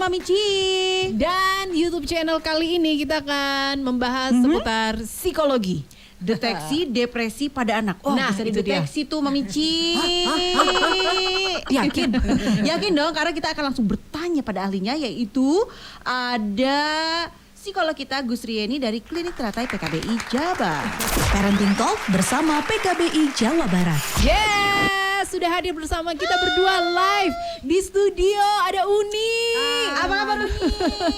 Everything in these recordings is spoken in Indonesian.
Mami Ci. Dan YouTube channel kali ini kita akan membahas seputar psikologi. Deteksi depresi pada anak. Oh, Nah, bisa itu dideteksi tuh Mami Ci. Yakin? Yakin dong, karena kita akan langsung bertanya pada ahlinya, yaitu ada psikolog kita Gus Rieni dari Klinik Teratai PKBI Jabar. Parenting Talk bersama PKBI Jawa Barat. Yes, sudah hadir bersama kita berdua live di studio. Ada Uni. Apa kabar Uni?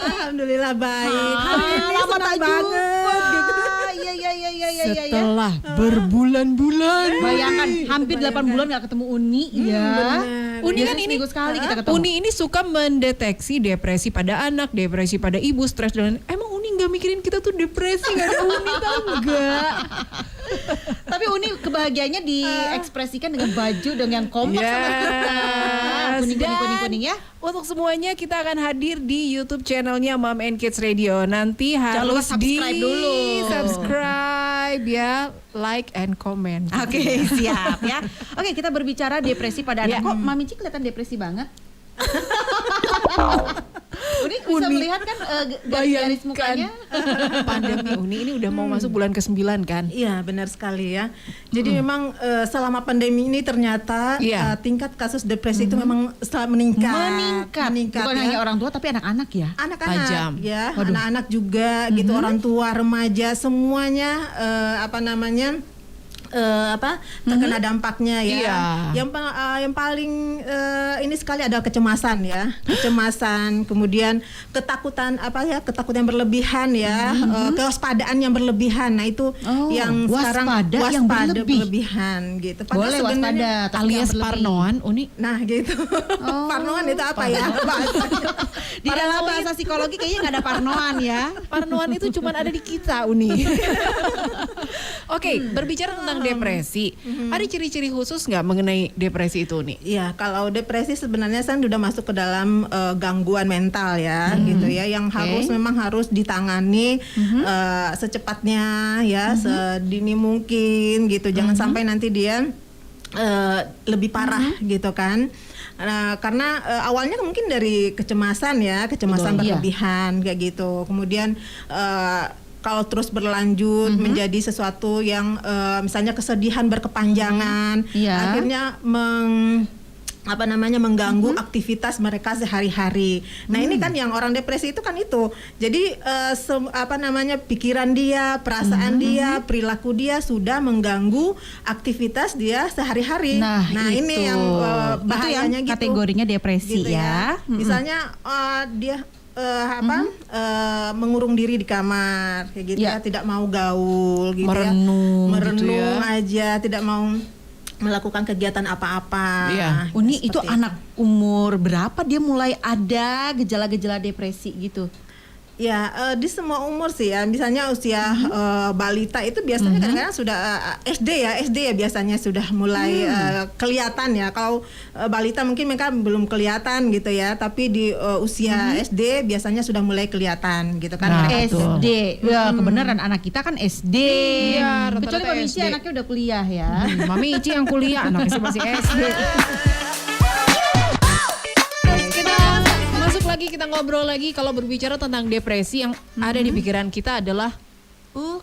Alhamdulillah baik. Hari ini Lama senang tak banget gitu. Iya. Setelah berbulan-bulan. Bayangkan hampir 8 bulan gak ketemu Uni ya. Uni Biasanya kan ini seminggu sekali kita ketemu. Uni ini suka mendeteksi depresi pada anak, depresi pada ibu, stres dan emang Uni nggak mikirin kita tuh depresi, nggak ada Uni tau nggak? Tapi Uni kebahagiaannya diekspresikan dengan baju dengan kompak sama kita. Kuning ya. Untuk semuanya kita akan hadir di YouTube channelnya Mom and Kids Radio. Nanti Jangan lupa harus subscribe dulu. subscribe ya, like and comment. Oke, siap ya. Oke, kita berbicara depresi pada anak. Kok Mami Ci kelihatan depresi banget? Uni bisa melihat kan garis mukanya. Pandemi Uni ini udah mau masuk bulan ke-9 kan? Iya benar sekali ya. Jadi memang selama pandemi ini ternyata tingkat kasus depresi itu memang meningkat. Bukan ya. hanya orang tua tapi anak-anak ya. Anak-anak Tajam. ya, anak-anak juga gitu, orang tua, remaja semuanya terkena dampaknya ya. Iya. Yang paling ini sekali adalah kecemasan ya, kecemasan, kemudian ketakutan ketakutan yang berlebihan ya, kewaspadaan yang berlebihan. Nah itu yang sekarang yang berlebihan gitu. Padahal Boleh sebenarnya waspada tapi Alias yang berlebih. parnoan Uni. Nah gitu. Parnoan itu apa ya bahasanya? Di dalam bahasa psikologi kayaknya nggak ada parnoan ya. Parnoan itu cuma ada di kita Uni. Oke, berbicara tentang depresi, ada ciri-ciri khusus nggak mengenai depresi itu Uni? Iya, kalau depresi sebenarnya kan sudah masuk ke dalam gangguan mental ya, gitu ya, yang memang harus ditangani secepatnya ya, sedini mungkin gitu. Jangan sampai nanti dia lebih parah gitu kan. Karena awalnya mungkin dari kecemasan ya, kecemasan berlebihan kayak gitu. Kemudian kalau terus berlanjut menjadi sesuatu yang misalnya kesedihan berkepanjangan, akhirnya mengganggu aktivitas mereka sehari-hari. Nah ini kan yang orang depresi itu kan itu. Jadi pikiran dia, perasaan dia, perilaku dia sudah mengganggu aktivitas dia sehari-hari. Nah ini yang bahayanya itu yang gitu. Kategorinya depresi Gitu ya. Misalnya dia mengurung diri di kamar kayak gitu ya, tidak mau gaul gitu, merenung gitu ya. aja, tidak mau melakukan kegiatan apa-apa. Iya. Uni itu anak umur berapa dia mulai ada gejala-gejala depresi gitu? Ya di semua umur sih ya, misalnya usia balita itu biasanya kadang-kadang sudah SD ya biasanya sudah mulai kelihatan ya. Kalau balita mungkin mereka belum kelihatan gitu ya, tapi di usia SD biasanya sudah mulai kelihatan gitu kan. Nah, SD, ya kebenaran anak kita kan SD. Iya, rata-rata Kecuali Mami Ci SD. anaknya udah kuliah ya. Mami Ici yang kuliah, anaknya masih SD. Lagi kita ngobrol lagi. Kalau berbicara tentang depresi, yang ada di pikiran kita adalah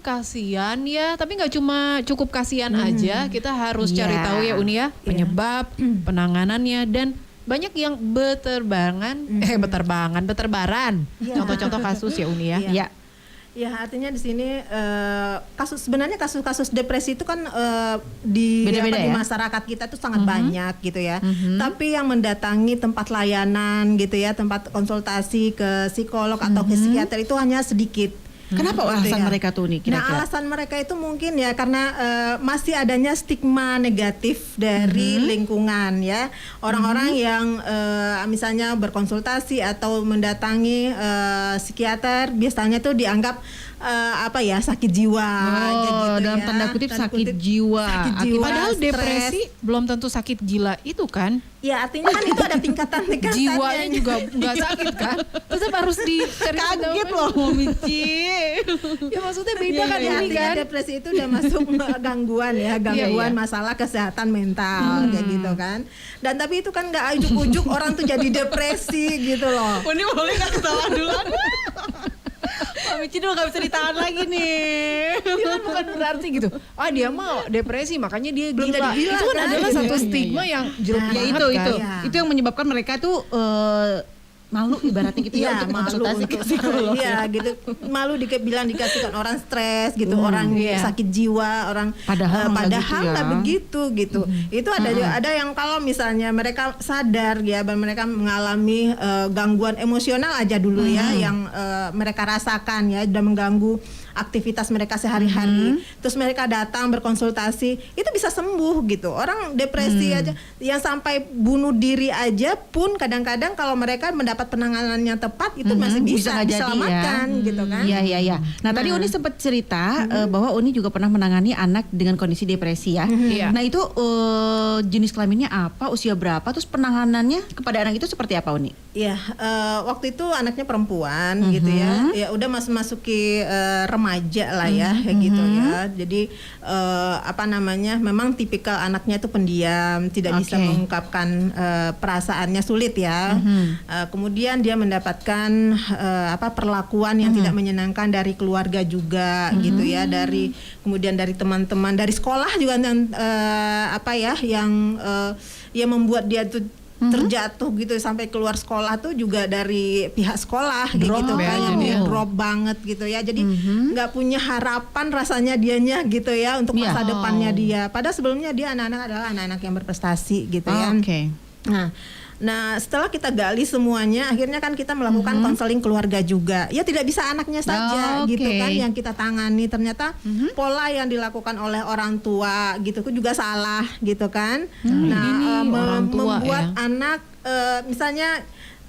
kasihan ya, tapi nggak cuma cukup kasihan aja, kita harus cari tahu ya Uni ya, penyebab, penanganannya, dan banyak yang beterbaran. Contoh-contoh kasus ya Uni ya. Iya. Ya artinya di sini sebenarnya kasus-kasus depresi itu kan di masyarakat kita tuh sangat banyak gitu ya. Tapi yang mendatangi tempat layanan gitu ya, tempat konsultasi ke psikolog atau ke psikiater itu hanya sedikit. Kenapa alasan mereka tuh nih kira-kira? Nah alasan mereka itu mungkin ya karena masih adanya stigma negatif dari lingkungan ya. Orang-orang yang misalnya berkonsultasi atau mendatangi psikiater biasanya tuh dianggap sakit jiwa gitu dalam ya. tanda kutip sakit jiwa. Padahal stres. depresi belum tentu sakit gila itu kan. Ya artinya kan itu ada tingkatan-tingkatannya. Jiwanya juga nggak sakit kan. Tetap harus dicari. Kaget loh Mami Ci. Ya maksudnya beda kan Ya, ini artinya kan. depresi itu udah masuk gangguan ya, gangguan Iya. masalah kesehatan mental kayak gitu kan. Dan tapi itu kan nggak ujuk-ujuk orang tuh jadi depresi gitu loh. Ini boleh nggak ketawa duluan? Pak Mici udah nggak bisa ditahan lagi nih. Itu kan bukan berarti gitu. Dia mah depresi makanya dia Belum gila. jadi gila, Itu kan kan? adalah Iya, satu iya, stigma yang jelek Nah, Ya banget itu kan. itu Iya. itu yang menyebabkan mereka tuh malu ibaratnya gitu ya, untuk konsultasi ke psikolog. Iya gitu, malu bilang dikasihkan orang stres gitu, orang iya. sakit jiwa, orang Padahal nggak gitu ya. nggak begitu gitu. Itu ada yang kalau misalnya mereka sadar ya, bahwa mereka mengalami gangguan emosional aja dulu ya, yang mereka rasakan ya, sudah mengganggu aktivitas mereka sehari-hari. Terus mereka datang berkonsultasi, itu bisa sembuh gitu. Orang depresi aja yang sampai bunuh diri aja pun kadang-kadang kalau mereka mendapat penanganan yang tepat itu masih bisa nggak jadi diselamatkan gitu kan. Iya iya iya. Nah, tadi Uni sempat cerita bahwa Uni juga pernah menangani anak dengan kondisi depresi ya. Iya. Nah, itu jenis kelaminnya apa, usia berapa, terus penanganannya kepada anak itu seperti apa, Uni? Iya, waktu itu anaknya perempuan gitu ya. Ya udah masuki remaja lah ya, kayak gitu ya. Jadi apa namanya? Memang tipikal anaknya itu pendiam, tidak bisa Oke. mengungkapkan perasaannya, sulit ya. Kemudian dia mendapatkan perlakuan yang tidak menyenangkan dari keluarga juga gitu ya, kemudian dari teman-teman, dari sekolah juga yang yang membuat dia tuh terjatuh gitu sampai keluar sekolah tuh juga dari pihak sekolah kayak Drop gitu ya kan, jadinya. drop banget gitu ya. Jadi nggak punya harapan rasanya dianya gitu ya untuk Iya. masa depannya dia. Padahal sebelumnya dia anak-anak adalah anak-anak yang berprestasi gitu ya. Oke. Nah, setelah kita gali semuanya, akhirnya kan kita melakukan konseling keluarga juga. Ya tidak bisa anaknya saja Oke. gitu kan yang kita tangani. Ternyata pola yang dilakukan oleh orang tua gitu juga salah gitu kan. ini orang tua membuat ya. anak misalnya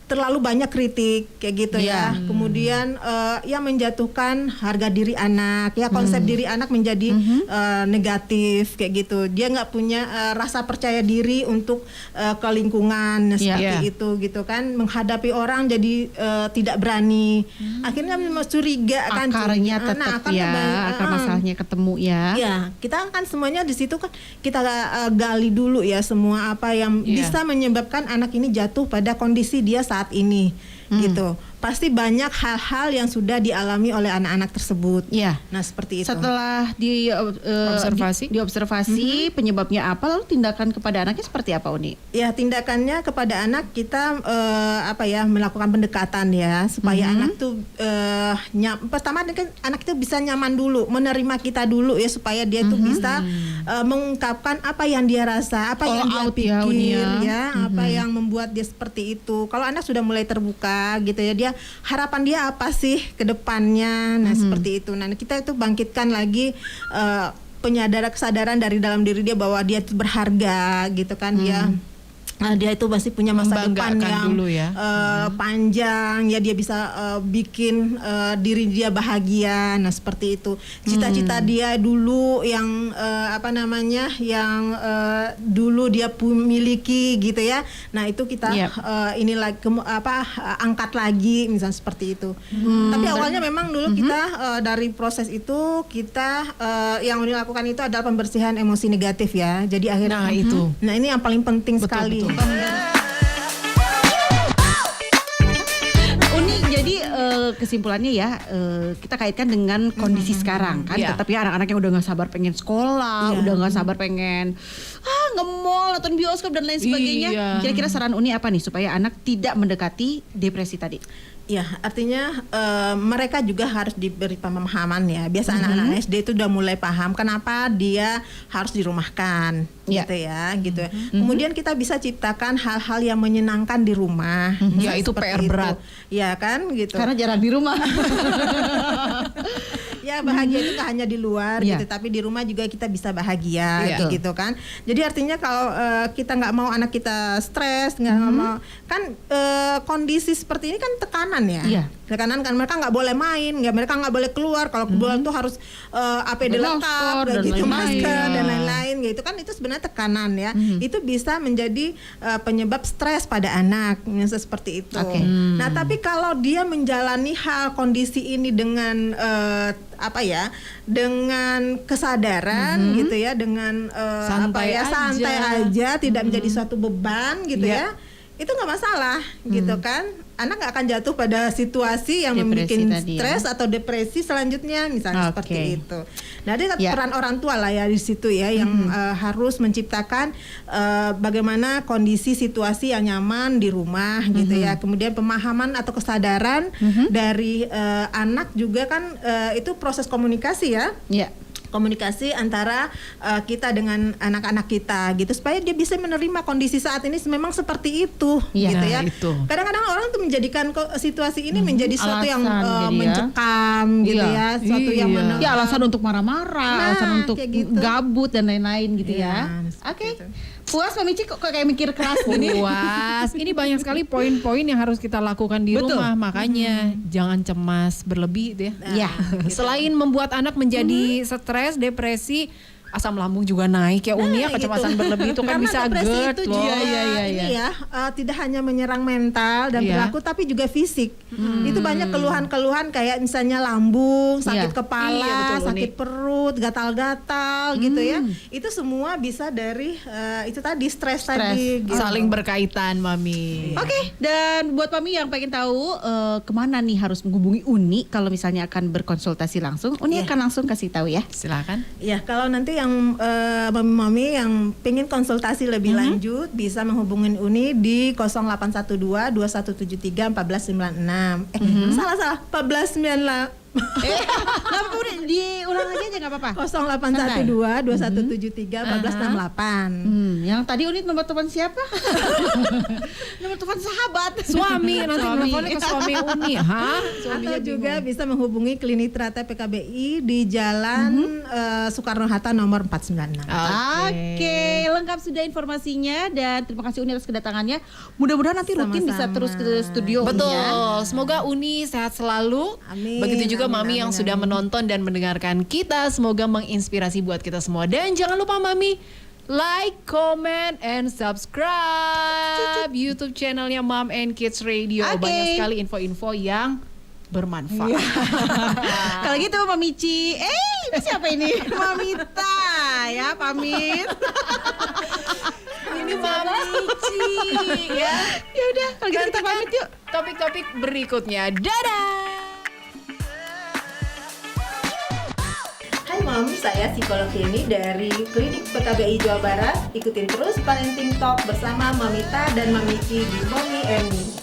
terlalu banyak kritik kayak gitu ya. Kemudian ya menjatuhkan harga diri anak, ya konsep diri anak menjadi negatif kayak gitu. Dia nggak punya rasa percaya diri untuk ke lingkungan seperti itu gitu kan. Menghadapi orang jadi tidak berani. Akhirnya curiga kan. Akarnya tetap akarnya akar masalahnya ketemu ya. Ya, kita kan semuanya di situ kan kita gali dulu ya semua apa yang bisa menyebabkan anak ini jatuh pada kondisi dia saat ini gitu. Pasti banyak hal-hal yang sudah dialami oleh anak-anak tersebut. Iya. Nah, seperti itu. Setelah Observasi. diobservasi penyebabnya apa, lalu tindakan kepada anaknya seperti apa, Uni? Ya, tindakannya kepada anak kita melakukan pendekatan ya supaya anak tuh pertama kan anak itu bisa nyaman dulu, menerima kita dulu ya supaya dia tuh bisa mengungkapkan apa yang dia rasa, apa yang dia out ya, pikir Uni ya, apa yang membuat dia seperti itu. Kalau anak sudah mulai terbuka gitu ya, dia harapan dia apa sih ke depannya. Nah, seperti itu. Nah, kita itu bangkitkan lagi kesadaran dari dalam diri dia bahwa dia itu berharga gitu kan. Dia itu pasti punya masa depan Membanggakan yang dulu ya. panjang ya, dia bisa bikin diri dia bahagia. Nah, seperti itu cita-cita dia dulu yang yang dulu dia miliki gitu ya. Nah, itu kita angkat lagi misalnya seperti itu. Tapi awalnya memang dulu kita dari proses itu kita yang dilakukan itu adalah pembersihan emosi negatif ya. Jadi akhirnya nah ini yang paling penting sekali. Uni, jadi kesimpulannya ya kita kaitkan dengan kondisi sekarang kan, tetap ya anak-anak yang udah nggak sabar pengen sekolah, udah nggak sabar pengen nge-mall, nonton bioskop dan lain sebagainya. Iya. Kira-kira saran Uni apa nih supaya anak tidak mendekati depresi tadi? Ya, artinya mereka juga harus diberi pemahaman ya. Biasa anak-anak SD itu udah mulai paham kenapa dia harus dirumahkan, gitu ya, gitu. Kemudian kita bisa ciptakan hal-hal yang menyenangkan di rumah. Ya, itu seperti PR berat. Ya kan, gitu. Karena jarang di rumah. Ya, bahagia itu gak hanya di luar gitu, tapi di rumah juga kita bisa bahagia gitu kan. Jadi artinya kalau kita nggak mau anak kita stres, nggak mau kan kondisi seperti ini kan tekanan ya. Tekanan kan mereka nggak boleh main, mereka nggak boleh keluar. Kalau keluar tuh harus APD lengkap, dan gitu, lain-lain. masker dan lain-lain, gitu kan. Itu sebenarnya tekanan ya. Itu bisa menjadi penyebab stres pada anak, misalnya seperti itu. Nah, tapi kalau dia menjalani kondisi ini dengan dengan kesadaran gitu ya, dengan Santai aja, tidak menjadi suatu beban gitu ya, itu nggak masalah gitu kan. Anak nggak akan jatuh pada situasi yang Depresi membuat tadi stres atau depresi selanjutnya, misalnya seperti itu. Nah, ada peran orang tua lah ya di situ ya, yang harus menciptakan bagaimana kondisi situasi yang nyaman di rumah gitu ya. Kemudian pemahaman atau kesadaran dari anak juga kan, itu proses komunikasi ya. Komunikasi antara kita dengan anak-anak kita gitu, supaya dia bisa menerima kondisi saat ini memang seperti itu gitu ya. Kadang-kadang orang tuh menjadikan situasi ini menjadi sesuatu yang mencekam gitu ya, sesuatu yang alasan untuk marah-marah, alasan untuk gitu. gabut dan lain-lain gitu ya. Oke. Puas Mbak Mici kok kayak mikir keras gini? Puas. Ini banyak sekali poin-poin yang harus kita lakukan di rumah. Makanya jangan cemas berlebih gitu ya. Selain membuat anak menjadi stres, depresi, asam lambung juga naik ya Uni ya, kecemasan berlebih itu kan Karena bisa depresi GERD itu loh. juga ini ya, tidak hanya menyerang mental dan perilaku, tapi juga fisik. Itu banyak keluhan-keluhan kayak misalnya lambung, sakit kepala, betul, sakit perut, gatal-gatal gitu ya. Itu semua bisa dari itu tadi, stres tadi gitu. Saling berkaitan, Mami. Oke, dan buat Mami yang pengen tahu kemana nih harus menghubungi Uni kalau misalnya akan berkonsultasi langsung, Uni akan langsung kasih tahu ya. Silakan. Ya, kalau nanti yang mami-mami yang pengen konsultasi lebih lanjut bisa menghubungi Uni di 0812 2173 1496. Salah 1498. Nggak apa-apa, diulang aja nggak apa-apa. 0812 2173 1468. Yang tadi Uni nomor telepon siapa? Nomor telepon sahabat. Suami, nanti teleponnya ke suami Uni. Atau juga bisa menghubungi Klinik Trata PKBI di Jalan Soekarno-Hatta nomor 496. Oke, lengkap sudah informasinya dan terima kasih Uni atas kedatangannya. Mudah-mudahan nanti rutin bisa terus ke studio. Betul. Uni ya. Semoga Uni sehat selalu. Amin. Begitu juga Mami yang sudah menonton dan mendengarkan kita. Semoga menginspirasi buat kita semua. Dan jangan lupa Mami, like, comment, and subscribe YouTube channelnya Mom and Kids Radio. Banyak sekali info-info yang bermanfaat. Kalau gitu Mami Ci, ini siapa ini? Mamita ya, pamit. Ini Mami Ci ya. Ya udah, kalau gitu kita pamit yuk. Topik-topik berikutnya. Dadah. Hai Mom, saya psikolog klinik dari Klinik PKBI Jawa Barat. Ikutin terus Parenting Talk bersama Mamita dan Mami Ci di Mommy and Me.